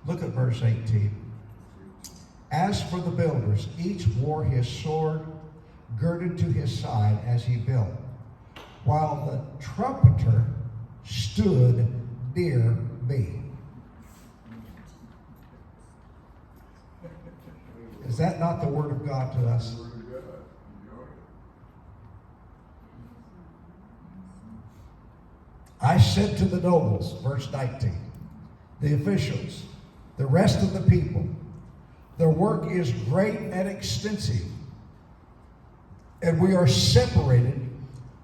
Look at verse 18. As for the builders, each wore his sword girded to his side as he built, while the trumpeter stood near me. Is that not the word of God to us? I said to the nobles, verse 19, the officials, the rest of the people, their work is great and extensive, and we are separated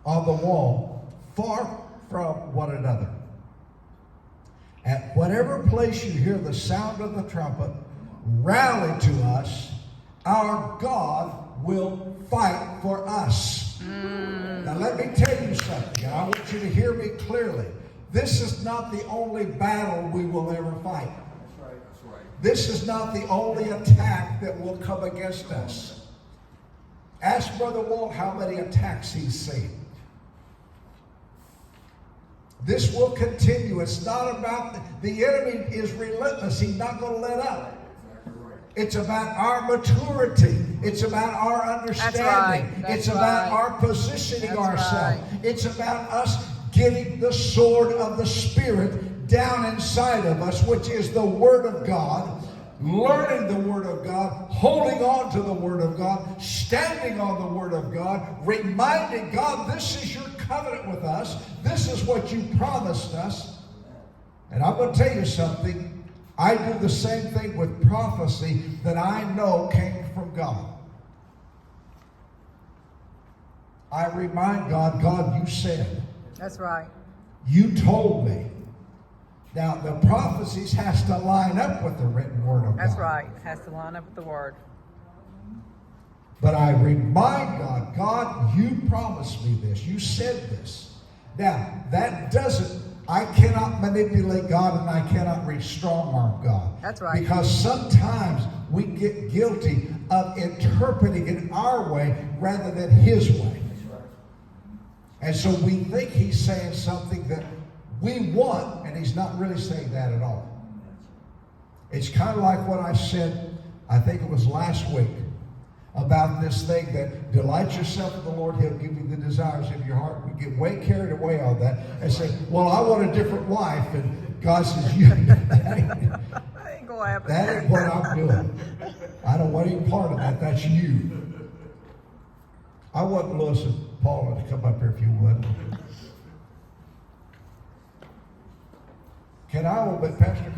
on the wall far from one another. At whatever place you hear the sound of the trumpet, rally to us. Our God will fight for us. Now let me tell you something. I want you to hear me clearly. This is not the only battle we will ever fight. That's right. This is not the only attack that will come against us. Ask Brother Walt how many attacks he's seen. This will continue. It's not about, the enemy is relentless. He's not going to let up. It's about our maturity. It's about our understanding. It's about our positioning ourselves. It's about us getting the sword of the Spirit down inside of us, which is the Word of God, learning the Word of God, holding on to the Word of God, standing on the Word of God, reminding God, this is your covenant with us. This is what you promised us. And I'm going to tell you something. I do the same thing with prophecy that I know came from God. I remind God, God, you said. That's right. You told me. Now, the prophecies has to line up with the written word of God. That's right. It has to line up with the word. But I remind God, God, you promised me this. You said this. Now, that doesn't, I cannot manipulate God and I cannot strong-arm God. That's right. Because sometimes we get guilty of interpreting it our way rather than His way. And so we think He's saying something that we want, and He's not really saying that at all. It's kind of like what I said, I think it was last week, about this thing that delight yourself in the Lord, He'll give you the desires of your heart. We get way carried away on that and say, well, I want a different wife. And God says, that ain't gonna happen. That ain't what I'm doing. I don't want any part of that. That's you. I want Louis and Paula to come up here if you would. Can I obey Pastor?